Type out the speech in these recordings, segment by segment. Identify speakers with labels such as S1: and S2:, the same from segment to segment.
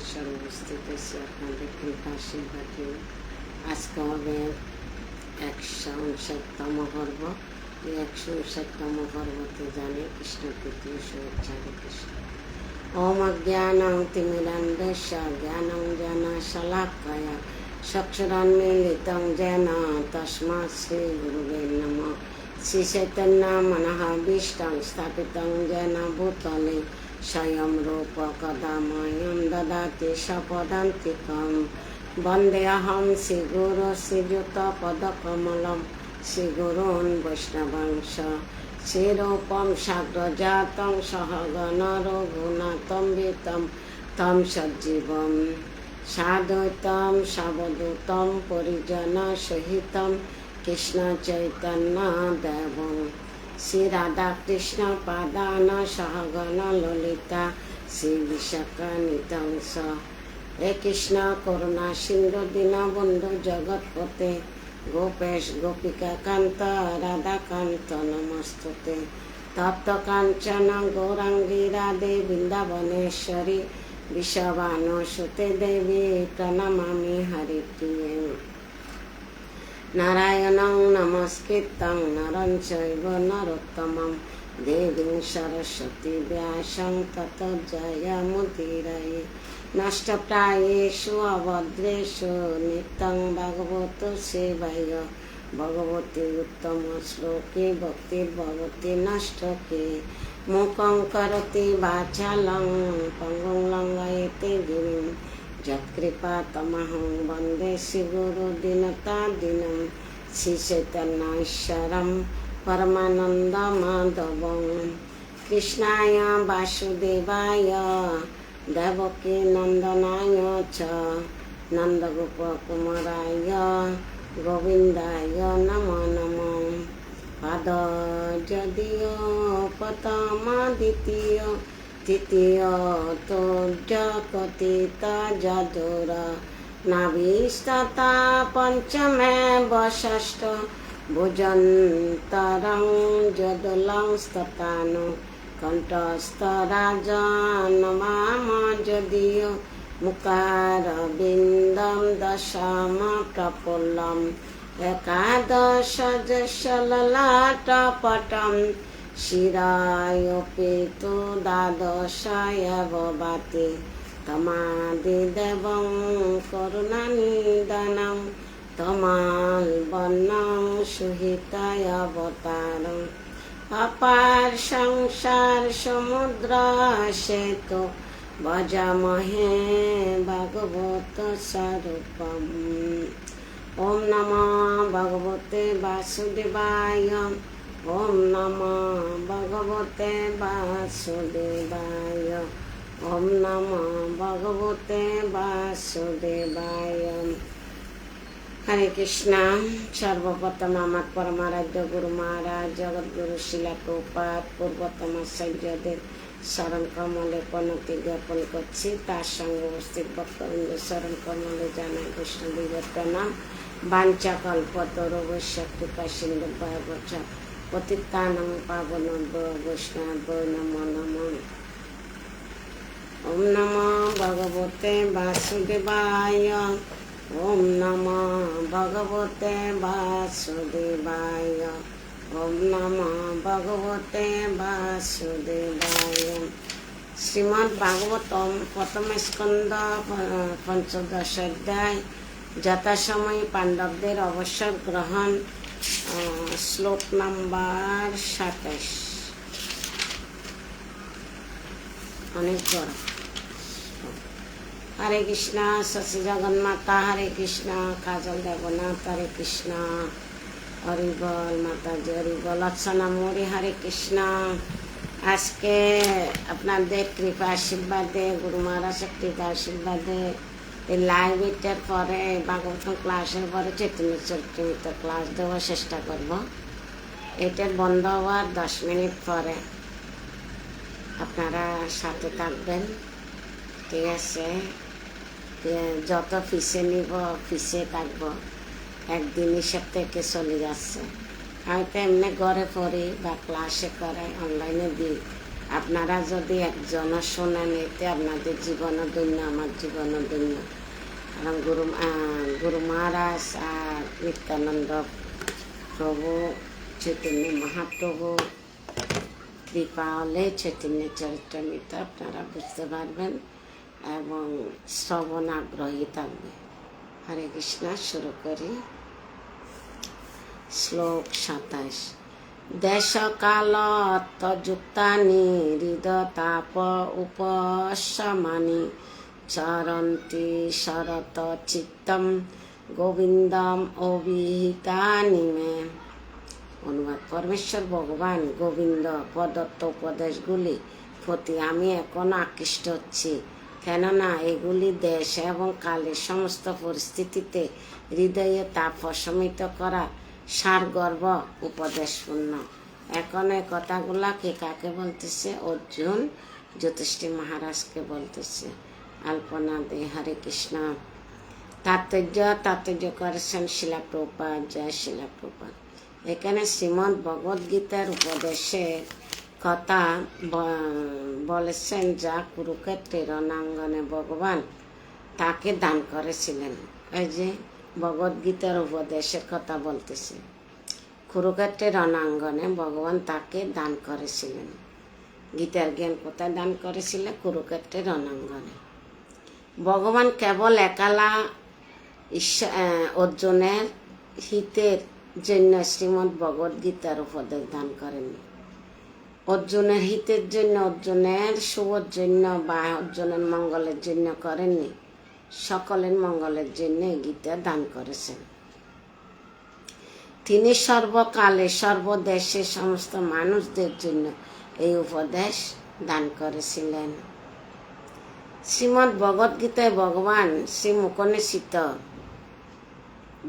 S1: ঈশ্বর উপস্থিত হয়েছে আপনাদের কৃপা আশীর্বাদে। আজকে হবে 159তম পর্ব। এই 159তম পর্বতে জানে কৃষ্ণ তৃতীয় শুভেচ্ছা। হরে কৃষ্ণ। ওম অজ্ঞানং তিমিরান্ধস্য জ্ঞানং জ্ঞানশলাকয়া চক্ষুরুন্মীলিतं येन तस्मै श्रीगुरुवे नमः। श्री चैतन्य मनोभीष्टं स्थापितं येन भूतले स्वयं रूप कदा मह्यं ददाति स्वपदान्तिकं। वन्देऽहं श्रीगुरो श्रीयुतपदकमलं श्रीगुरून् वैष्णवांश श्रीरूपं साग्रजातं सहगण रघुनाथं वितं तं सज्जीवं साद्वैतं सावधूतं परिजनसहितं कृष्ण चैतन्य देवं श्री राधा कृष्ण पादान सहगण ललिता श्री विशाखान्वितं स। हे कृष्ण करुणा सिंधु दीनबंधु जगत्पते गोपेश गोपिका कांत राधा कांत नमस्तुते। तप्त कांचन गौरांगी राधे वृंदावनेश्वरी विश्वभानुसुते देवी प्रणमामि हरिप्रिये। नारायणं नमस्कृतं नरं चैव नरोत्तमं देवीं सरस्वतीं व्यासं ततो जयमुदीरये। नष्टप्रायेषु अभद्रेषु नित्यं भगवतो सेवया भगवती उत्तमश्लोके भक्तिर्भवति नष्टके। मूकं करोति वाचालं पङ्गुं लङ्घयते गिरिं यत्कृपातमहं वन्दे श्रीगुरुदीनतादिनं श्रीचैतन्येश्वरं परमानन्दमाधवं। कृष्णाय वासुदेवाय देवकी नन्दनाय च नन्दगोपकुमाराय गोविन्दाय नमो नमः। पादजदीय पतमादितीय तृतीय तोजकथिता जादुर नाभिस्तथा पञ्चमेव षष्ठ भुजन्तरं जदुलं स्ततानु कण्ठस्थराजन्माम जदीय मुकारविन्दं दशम प्रफुल्लम् एकादशललाटपटं शिरायोऽपि तु द्वादश एव भाति। तमादिदेवं करुणानिधानं तमालवर्णं सुहितावतारम् अपार संसार समुद्र सेतु भजामहे भागवत स्वरूपम्। ओम नमो भगवते वासुदेवाय। ओम नमो भगवते वासुदेवाय। ओम नमो भगवते वासुदेवाय। हरे कृष्णा। सर्वप्रथम আমার परमाराध्य गुरु महाराज जगद्गुरु শিলা প্রভুপাদ পূর্বতম আচার্যদের শরণ কমলে প্রণতি জ্ঞাপন করছি। তার সঙ্গে উপস্থিত ভক্তবৃন্দ শরণ কমলে জানাই বৈষ্ণবদের প্রণাম। বাঞ্ছা কল্পতরুভ্যশ্চ কৃপা সিন্ধু ভয়বচ পতিতানাং পাবনেভ্যো বৈষ্ণবেভ্যো নমো নমঃ। ওম নমো ভগবতে বাসুদেবায়। ओम नमो भगवते वासुदेवाय। ओम नमो भगवते वासुदेवाय। श्रीमद् भागवतम प्रथम स्कंद पंचदश अध्याय যথাসময় পাণ্ডবদের অবসর গ্রহণ। শ্লোক নাম্বার 27। অনেক বড়। हरे कृष्णा शशि जगन्माता हरे कृष्णा काजल देवनाथ हरे कृष्णा हरिबल माता जी हरिबल अर्चना मोरी हरे कृष्णा। आज के আপনাদের কৃপা আশীর্বাদে গুরু মহারাজের কৃপা আশীর্বাদে এই লাইভ এটার পরে ভাগবত ক্লাসের পরে চৈতন্য চরিতামৃত ক্লাস দেওয়ার চেষ্টা করব। এটার বন্ধ হওয়ার 10 মিনিট পরে আপনারা সাথে থাকবেন, ঠিক আছে? যত ফিসে নিব ফিসে থাকবো। একদিন হিসাব থেকে চলে যাচ্ছে। আমি তো এমনি ঘরে পড়ি বা ক্লাসে করে অনলাইনে দিই, আপনারা যদি একজন শোনেন, এতে আপনাদের জীবন ধন্য, আমার জীবন ধন্য। কারণ গুরু মহারাজ আর নিত্যানন্দ প্রভু, চৈতন্য মহাপ্রভু কৃপা হলে চৈতন্য চরিতামৃত আপনারা বুঝতে পারবেন এবং শ্রবণ আগ্রহী থাকবে। হরে কৃষ্ণ। শুরু করি। শ্লোক 27। দেশ কাল অর্থযুক্তানি হৃদতাপ উপশমানি চরন্তি শরত চিত্তম গোবিন্দম অভিহিতানি মে। অনুবাদ। পরমেশ্বর ভগবান গোবিন্দ প্রদত্ত উপদেশগুলি প্রতি আমি এখন আকৃষ্ট হচ্ছি, কেননা এগুলি দেশ এবং কালের সমস্ত পরিস্থিতিতে হৃদয়ে তাপ প্রশমিত করা সারগর্ভ উপদেশপূর্ণ। এখন এই কথাগুলা কাকে বলতেছে? অর্জুন যুধিষ্ঠির মহারাজকে বলতেছে। আলপনা দে। হরে কৃষ্ণ। তাৎপর্য করেছেন শিলা প্রভুপাদ। জয় শিলা প্রভুপাদ। এখানে শ্রীমদ্ ভগবদ গীতার উপদেশের কথা বলেছেন, যা কুরুক্ষেত্রের রণাঙ্গনে ভগবান তাকে দান করেছিলেন। এই যে ভগবদ গীতার উপদেশের কথা বলতেছে, কুরুক্ষেত্রের রণাঙ্গনে ভগবান তাকে দান করেছিলেন। গীতার জ্ঞান কোথায় দান করেছিলেন? কুরুক্ষেত্রের রণাঙ্গনে। ভগবান কেবল একালা অর্জুনের হিতের জন্য শ্রীমদ্ ভগবদ গীতার উপদেশ দান করেননি। অর্জুনের হিতের জন্য, অর্জুনের শুভর জন্য বা অর্জুনের মঙ্গলের জন্য করেননি, সকলের মঙ্গলের জন্য গীতা দান করেছেন। তিনি সর্বকালে সর্বদেশে সমস্ত মানুষদের জন্য এই উপদেশ দান করেছিলেন। শ্রীমদ্ ভগবদ গীতায় ভগবান শ্রী মুখনিসৃত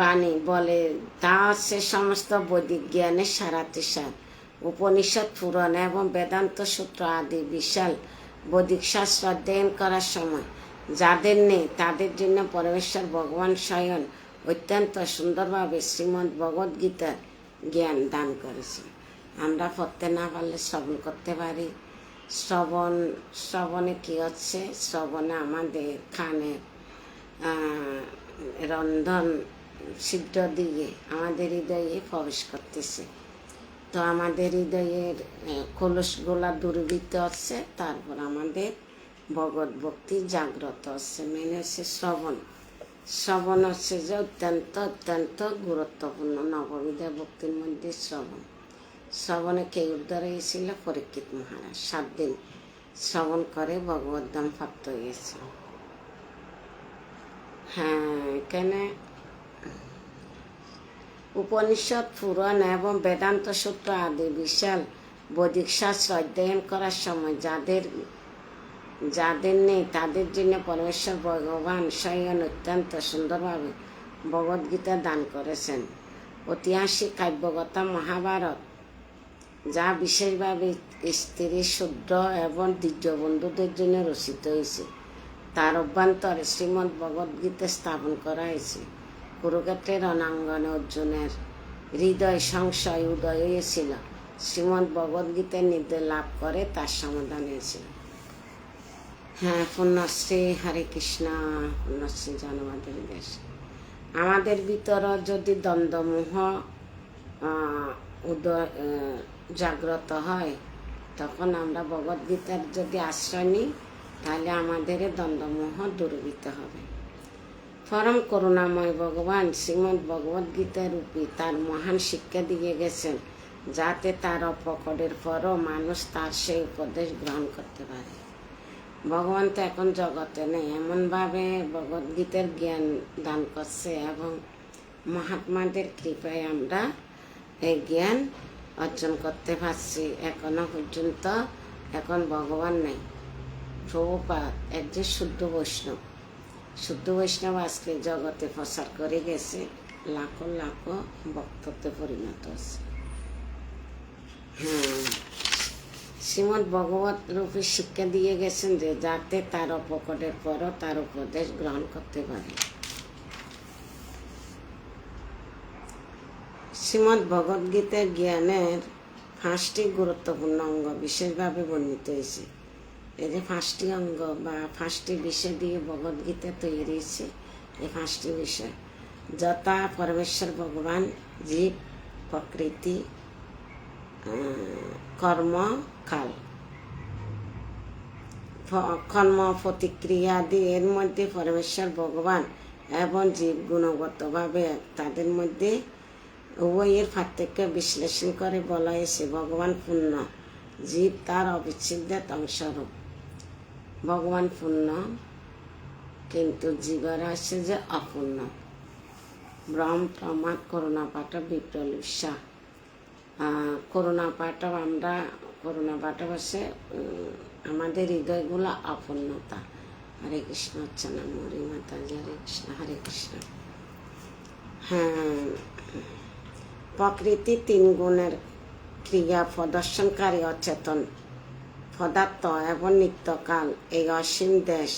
S1: বাণী বলে, তা হচ্ছে সমস্ত বৈদিক জ্ঞানের সারাতিসার। উপনিষদ, পুরাণ এবং বেদান্ত সূত্র আদি বিশাল বৈদিক শাস্ত্র অধ্যয়ন করার সময় যাদের নেই, তাদের জন্য পরমেশ্বর ভগবান স্বয়ং অত্যন্ত সুন্দরভাবে শ্রীমদ্ ভগবদ গীতার জ্ঞান দান করেছে। আমরা পড়তে না পারলে শ্রবণ করতে পারি। শ্রবণে কি হচ্ছে? শ্রবণে আমাদের কানের রন্ধন ছিদ্র দিয়ে আমাদের হৃদয়ে প্রবেশ করতেছে। তো আমাদের হৃদয়ের কলসগুলা দূরীভূত হচ্ছে, তারপর আমাদের ভগবত ভক্তি জাগ্রত হচ্ছে। মেনে হচ্ছে শ্রবণ। শ্রবণ হচ্ছে যে অত্যন্ত অত্যন্ত গুরুত্বপূর্ণ। নববিধা ভক্তির মধ্যে শ্রবণে কে উদ্ধার হয়েছিল? পরীক্ষিত মহারাজ 7 দিন শ্রবণ করে ভগবত ধাম প্রাপ্ত হয়েছে। হ্যাঁ, এখানে উপনিষদ, পুরাণ এবং বেদান্ত সূত্র আদি বিশাল বৈদিক শাস্ত্র অধ্যয়ন করার সময় যাদের নেই, তাদের জন্য পরমেশ্বর ভগবান স্বয়ং অত্যন্ত সুন্দরভাবে ভগবদ গীতা দান করেছেন। ঐতিহাসিক কাব্যকথা মহাভারত, যা বিশেষভাবে স্ত্রী, শূদ্র এবং দ্বিজবন্ধুদের জন্য রচিত হয়েছে, তার অভ্যন্তরে শ্রীমদ্ ভগবদ গীতা স্থাপন করা হয়েছে। কুরুক্ষেত্রের রণাঙ্গনে অর্জুনের হৃদয় সংশয় উদয় হয়েছিল। শ্রীমদ্ ভগবদ গীতার নির্দেশ লাভ করে তার সমাধান হয়েছিল। হ্যাঁ, পুণ্যশ্রী। হরে কৃষ্ণ। পুণ্যশ্রী জনমাদের দেশ। আমাদের ভিতর যদি দ্বন্দ্বমোহ জাগ্রত হয়, তখন আমরা ভগবদ গীতার যদি আশ্রয় নিই, তাহলে আমাদের দ্বন্দ্বমোহ দূরীভূত হবে। পরম করুণাময় ভগবান শ্রীমদ্ ভগবদ গীতা রূপী তার মহান শিক্ষা দিয়ে গেছেন, যাতে তার অপকটের পরও মানুষ তার সেই উপদেশ গ্রহণ করতে পারে। ভগবান তো এখন জগতে নেই, এমনভাবে ভগবদ গীতার জ্ঞান দান করছে এবং মহাত্মাদের কৃপায় আমরা এই জ্ঞান অর্জন করতে পারছি। এখনো পর্যন্ত এখন ভগবান নেই। প্রভুপাদ একজন শুদ্ধ বৈষ্ণব আজকে জগতে প্রচার করে গেছে, লাখো লাখো ভক্তত্বে পরিণত হচ্ছে। শ্রীমদ্ ভগবত রূপে শিক্ষা দিয়ে গেছেন যে যাতে তার অপকটের পরও তার উপদেশ গ্রহণ করতে পারে। শ্রীমদ্ ভগবদ গীতার জ্ঞানের 5টি গুরুত্বপূর্ণ অঙ্গ বিশেষভাবে বর্ণিত হয়েছে। এই যে 5টি অঙ্গ বা 5টি বিষয় দিয়ে ভগবদ্গীতা তৈরি হয়েছে। এই 5টি বিষয় যথা পরমেশ্বর ভগবান, জীব, প্রকৃতি, কর্ম, কাল। কর্ম প্রতিক্রিয়া আদি এর মধ্যে পরমেশ্বর ভগবান এবং জীব গুণগতভাবে তাদের মধ্যে উভয়ের পার্থক্য বিশ্লেষণ করে বলা হয়েছে ভগবান পূর্ণ, জীব তার অবিচ্ছেদ্য অংশরূপ। ভগবান পূর্ণ কিন্তু জীবেরা আছে যে অপূর্ণ। ব্রহ্ম প্রমাদ করুণা পাঠব বিপ্রল উৎসাহ। করুণা পাঠব আমরা করুণা পাঠব আছে আমাদের হৃদয়গুলো অপূর্ণতা। হরে কৃষ্ণ অর্চনা মরি মাতাজি, হরে কৃষ্ণ হরে কৃষ্ণ। হ্যাঁ, প্রকৃতি 3 গুণের ক্রিয়া প্রদর্শনকারী অচেতন পদার্থ এবং নিত্যকাল এই অসীম দেশ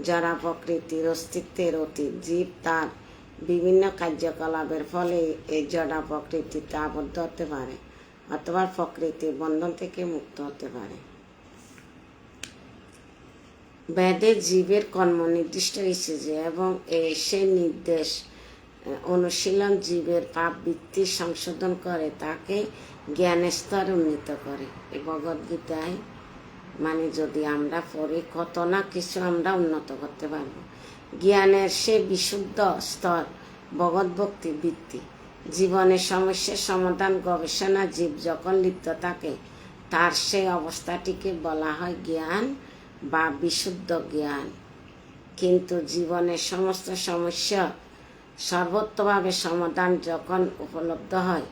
S1: যারা প্রকৃতির অস্তিত্বের অতীত। জীব তার বিভিন্ন কার্যকলাপের ফলে এই জড়া প্রকৃতিতে আবদ্ধ হতে পারে অথবা প্রকৃতির বন্ধন থেকে মুক্ত হতে পারে। বেদে জীবের কর্ম নির্দিষ্ট হয়েছে এবং সেই নির্দেশ অনুশীলন জীবের পাপ বৃত্তি সংশোধন করে তাকে জ্ঞানের স্তরে উন্নীত করে। এই ভগবদ্গীতায় মানে যদি আমরা পড়ি কত না কিছু আমরা উন্নত করতে পারব। জ্ঞানের সে বিশুদ্ধ স্তর ভগবদ্ভক্তি বৃত্তি। জীবনের সমস্যার সমাধান গবেষণা জীব যখন লিপ্ত থাকে তার সেই অবস্থাটিকে বলা হয় জ্ঞান বা বিশুদ্ধ জ্ঞান। কিন্তু জীবনের সমস্ত সমস্যা সর্বত্রভাবে সমাধান যখন উপলব্ধ হয়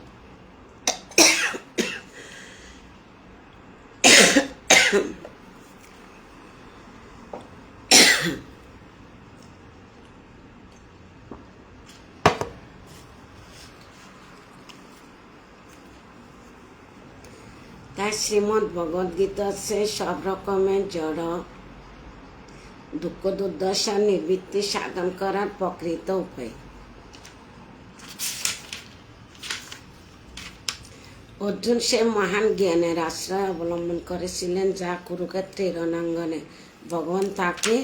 S1: তাই শ্রীমদ্ ভগবদ্গীতা আছে সব রকমের জড় দুঃখ দুর্দশা নিবৃত্তি সাধন করার প্রকৃত উপায়। অর্জুন সে মহান জ্ঞানের আশ্রয় অবলম্বন করেছিলেন যা কুরুক্ষেত্রের রণাঙ্গনে ভগবান তাকে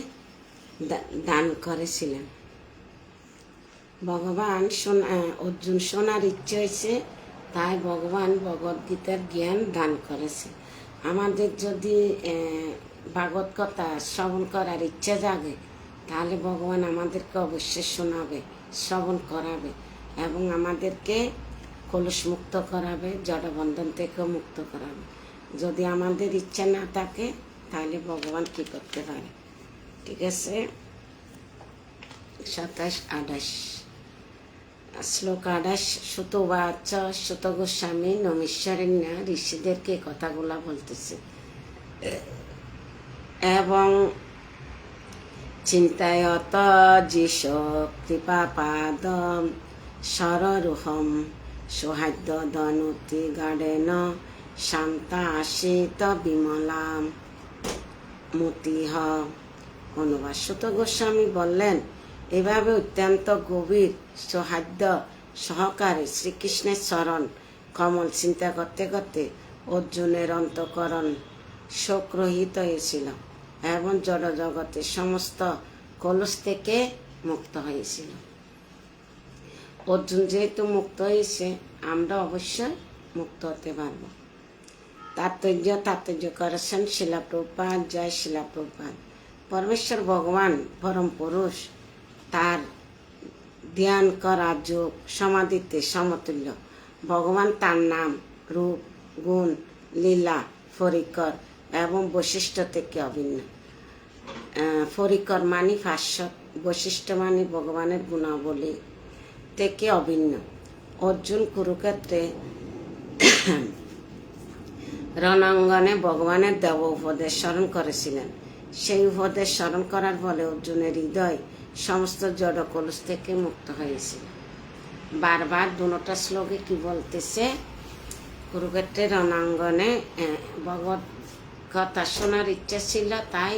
S1: দান করেছিলেন। অর্জুন শোনার ইচ্ছে হয়েছে তাই ভগবান ভগবদ্গীতার জ্ঞান দান করেছে। আমাদের যদি ভাগবত কথা শ্রবণ করার ইচ্ছা জাগে তাহলে ভগবান আমাদেরকে অবশ্যই শোনাবে, শ্রবণ করাবে এবং আমাদেরকে কলুষ মুক্ত করাবে, জড়বন্ধন থেকে মুক্ত করাবে। যদি আমাদের ইচ্ছা না থাকে তাহলে ভগবান কি করতে পারে? ঠিক আছে, 27-28 শ্লোক 28। সুতবাচ সুত গোস্বামী নমীশ্বরেণ্য ঋষিদেরকে কথাগুলা বলতেছে এবং চিন্তায়ত যিশ কৃপাপাদ সররুহম সৌহার্দ্য দনুতি গাঢ়েন শান্তা আশিত বিমলাম মতিহ। অনুবাদ। সুত গোস্বামী বললেন, এভাবে অত্যন্ত গভীর সৌহার্দ্য সহকারে শ্রীকৃষ্ণের চরণ কমল চিন্তা করতে করতে অর্জুনের অন্তঃকরণ শোকরহিত হয়েছিল এবং জড় জগতের সমস্ত কলুষ থেকে মুক্ত হয়েছিল। অর্জুন যেহেতু মুক্ত হয়েছে আমরা অবশ্যই মুক্ত হতে পারব। তাৎপর্য করেছেন শিলা প্রভুপাদ। জয় শিলা প্রভুপাদ। পরমেশ্বর ভগবান পরম পুরুষ, তার ধ্যান করা যোগ সমাধিতে সমতুল্য। ভগবান তার নাম, রূপ, গুণ, লীলা, পরিকর এবং বৈশিষ্ট্য থেকে অভিন্ন। পরিকর মানে ভাষ্য, বৈশিষ্ট্য মানে ভগবানের গুণাবলী থেকে অভিন্ন। অর্জুন কুরুক্ষেত্রে রণাঙ্গনে ভগবানের দেব উপদেশ স্মরণ করেছিলেন। সেই উপদেশ স্মরণ করার ফলে অর্জুনের হৃদয় সমস্ত জড় কলুষ থেকে মুক্ত হয়েছিল। বারবার দুটা শ্লোকে কি বলতেছে? কুরুক্ষেত্রের রণাঙ্গনে ভগবত কথা শোনার ইচ্ছা ছিল, তাই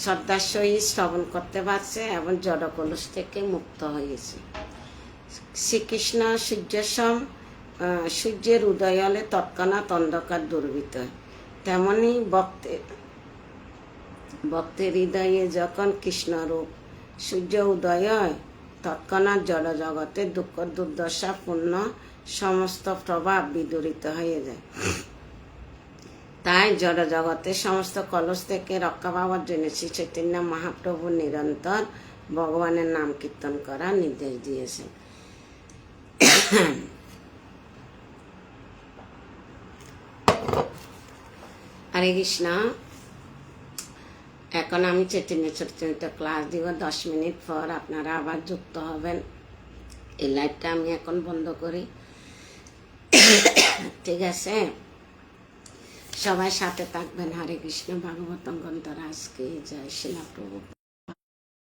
S1: শ্রদ্ধার সহিত শ্রবণ করতে পারছে এবং জড় কলুষ থেকে মুক্ত হয়েছে। শ্রীকৃষ্ণ সূর্যসম সূর্যের উদয় হলে তৎক্ষণাৎ অন্ধকার দুর্বৃত হয়, তেমনি ভক্তের হৃদয়ে যখন কৃষ্ণরূপ সূর্য উদয় হয় তৎক্ষণাৎ জড় জগতের দুঃখ দুর্দশা পূর্ণ সমস্ত প্রভাব বিদূরিত হয়ে যায়। তাই জড় জগতের সমস্ত কলস থেকে রক্ষা পাওয়ার জন্য শ্রী চৈতন্য মহাপ্রভু নিরন্তর ভগবানের নাম কীর্তন করার নির্দেশ দিয়েছেন। হরে কৃষ্ণ। এখন আমি চৈতন্য চরিতামৃত ক্লাস দিব, 10 মিনিট পর আপনারা আবার যুক্ত হবেন। এই লাইভটা আমি এখন বন্ধ করি, ঠিক আছে? সবাই সাথে থাকবেন। হরে কৃষ্ণ। ভাগবতম গ্রন্থ রাজকে জয়। শিলা প্রভু।